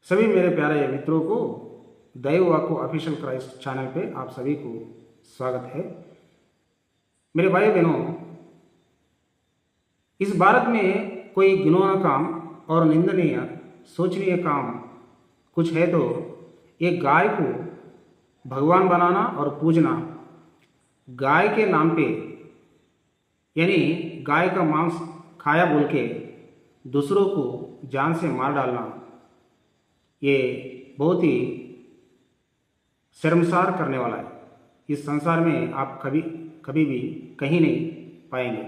सभी मेरे प्यारे मित्रों को दैव वाको ऑफिशियल क्राइस्ट चैनल पे आप सभी को स्वागत है। मेरे भाई बहनों, इस भारत में कोई घिनौना काम और निंदनीय सोचनीय काम कुछ है तो एक गाय को भगवान बनाना और पूजना, गाय के नाम पे यानी गाय का मांस खाया बोल के दूसरों को जान से मार डालना, ये बहुत ही शर्मसार करने वाला है। इस संसार में आप कभी कभी भी कहीं नहीं पाएंगे,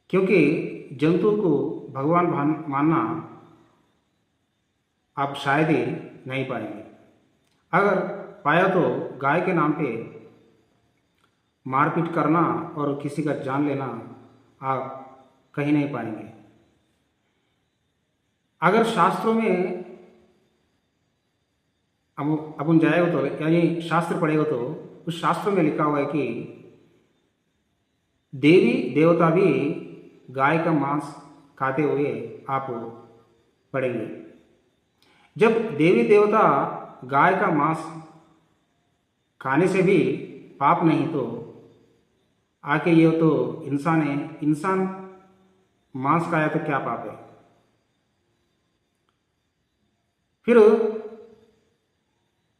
क्योंकि जंतु को भगवान मानना आप शायद ही नहीं पाएंगे। अगर पाया तो गाय के नाम पे मारपीट करना और किसी का जान लेना आप कहीं नहीं पाएंगे। अगर शास्त्रों में अपन जाएगा तो यानी शास्त्र पढ़ेगा तो उस शास्त्र में लिखा हुआ है कि देवी देवता भी गाय का मांस खाते हुए आप पढ़ेंगे। जब देवी देवता गाय का मांस खाने से भी पाप नहीं तो आके ये तो इंसान है, इंसान मांस खाया तो क्या पाप है। फिर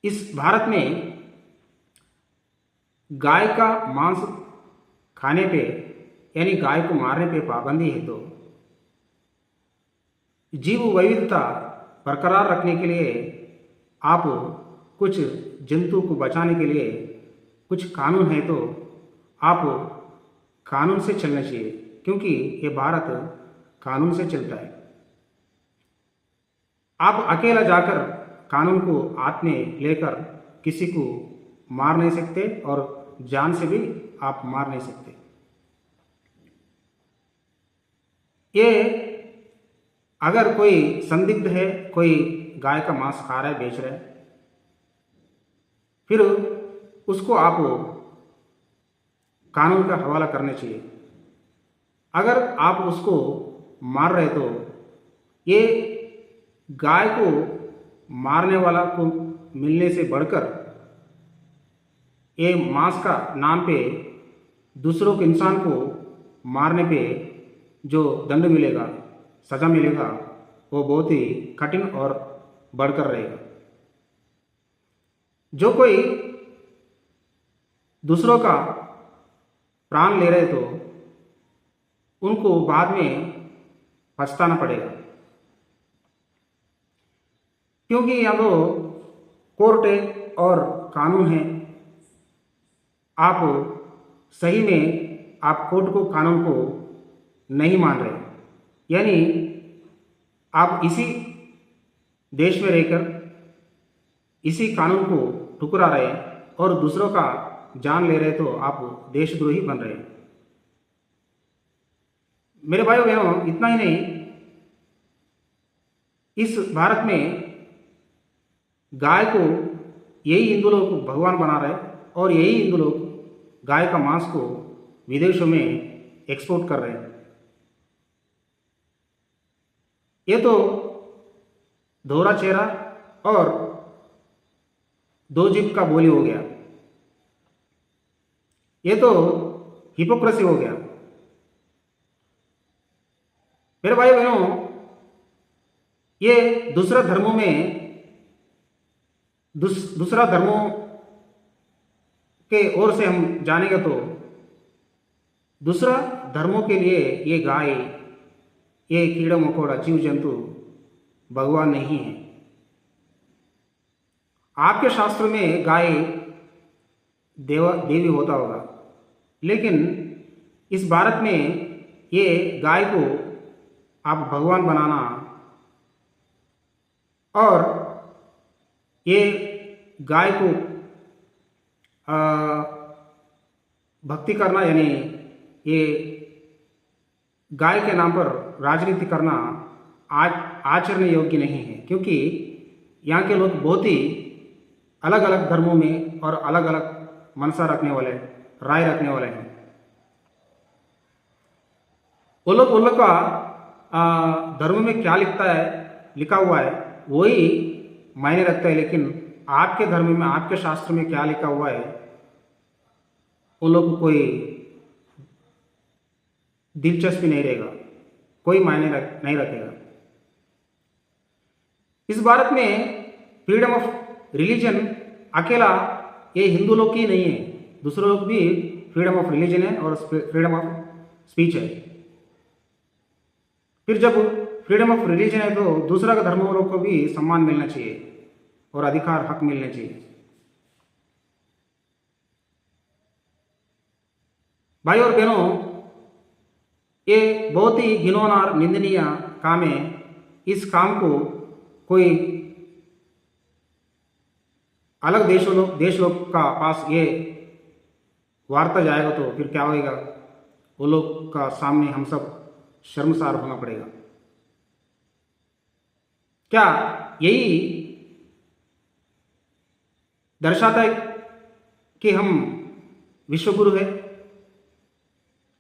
इस भारत में गाय का मांस खाने पे यानी गाय को मारने पे पाबंदी है तो जीव विविधता बरकरार रखने के लिए आप कुछ जंतु को बचाने के लिए कुछ कानून है तो आप कानून से चलना चाहिए, क्योंकि ये भारत कानून से चलता है। आप अकेला जाकर कानून को हाथ में लेकर किसी को मार नहीं सकते और जान से भी आप मार नहीं सकते। ये अगर कोई संदिग्ध है, कोई गाय का मांस खा रहा है, बेच रहा है, फिर उसको आप कानून का हवाला करना चाहिए। अगर आप उसको मार रहे तो ये गाय को मारने वाला को मिलने से बढ़कर ये मांस का नाम पे दूसरों के इंसान को मारने पे जो दंड मिलेगा, सजा मिलेगा, वो बहुत ही कठिन और बढ़कर रहेगा। जो कोई दूसरों का प्राण ले रहे तो उनको बाद में पछताना पड़ेगा, क्योंकि यहाँ तो कोर्ट है और कानून है। आप सही में आप कोर्ट को, कानून को नहीं मान रहे, यानी आप इसी देश में रहकर इसी कानून को ठुकरा रहे और दूसरों का जान ले रहे, तो आप देशद्रोही बन रहे। मेरे भाइयों बहनों, इतना ही नहीं, इस भारत में गाय को यही हिंदू लोग भगवान बना रहे और यही हिंदू लोग गाय का मांस को विदेशों में एक्सपोर्ट कर रहे हैं। ये तो दोहरा चेहरा और दो जीभ का बोली हो गया। ये तो हिपोक्रेसी हो गया। मेरे भाई बहनों, ये दूसरा धर्मों में दूसरा धर्मों के ओर से हम जानेंगे तो दूसरा धर्मों के लिए ये गाय, ये कीड़ा मकोड़ा, जीव जंतु भगवान नहीं है। आपके शास्त्र में गाय देवी होता होगा, लेकिन इस भारत में ये गाय को आप भगवान बनाना और ये गाय को भक्ति करना, यानी ये गाय के नाम पर राजनीति करना आचरण योग्य नहीं है, क्योंकि यहाँ के लोग बहुत ही अलग अलग धर्मों में और अलग अलग मनसा रखने वाले, राय रखने वाले हैं। वो लोग का धर्म में क्या लिखता है लिखा हुआ है वही मायने रखता है, लेकिन आपके धर्म में, आपके शास्त्र में क्या लिखा हुआ है उन लोग को कोई दिलचस्पी नहीं रहेगा, कोई मायने नहीं रखेगा। इस भारत में फ्रीडम ऑफ रिलीजन अकेला ये हिंदू लोग की नहीं है, दूसरे लोग भी फ्रीडम ऑफ रिलीजन है और फ्रीडम ऑफ स्पीच है। फिर जब फ्रीडम ऑफ रिलीजन है तो दूसरा का धर्म वालों को भी सम्मान मिलना चाहिए और अधिकार, हक मिलने चाहिए। भाई और बहनों, ये बहुत ही घिनौना और निंदनीय काम है। इस काम को कोई अलग देश लोग का पास ये वार्ता जाएगा तो फिर क्या होएगा, वो लोग का सामने हम सब शर्मसार होना पड़ेगा। क्या यही दर्शाता है कि हम विश्वगुरु है?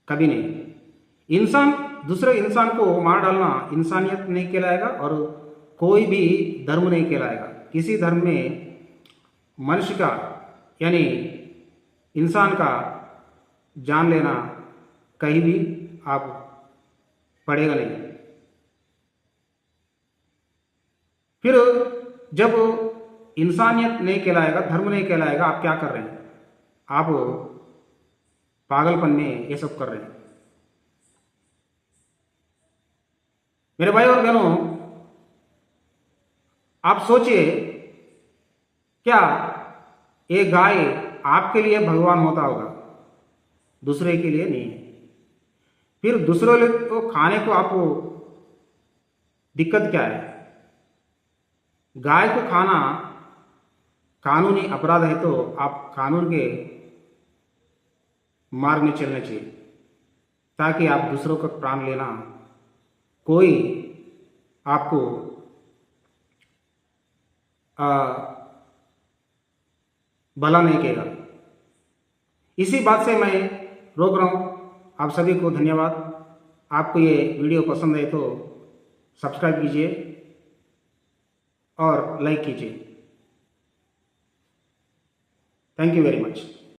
कभी नहीं। इंसान, दूसरे इंसान को मार डालना इंसानियत नहीं कहलाएगा और कोई भी धर्म नहीं कहलाएगा। किसी धर्म में मनुष्य का यानी इंसान का जान लेना कहीं भी आप पड़ेगा नहीं। फिर जब इंसानियत नहीं कहलाएगा, धर्म नहीं कहलाएगा, आप क्या कर रहे हैं? आप पागलपन में ये सब कर रहे हैं। मेरे भाई और बहनों, आप सोचिए, क्या एक गाय आपके लिए भगवान होता होगा, दूसरे के लिए नहीं? फिर दूसरे को खाने को आपको दिक्कत क्या है? गाय को खाना कानूनी अपराध है तो आप कानून के मार्ग में चलना चाहिए, ताकि आप दूसरों का प्राण लेना कोई आपको भला नहीं कहेगा। इसी बात से मैं रोक रहा हूँ। आप सभी को धन्यवाद। आपको ये वीडियो पसंद है तो सब्सक्राइब कीजिए और लाइक कीजिए। Thank you very much.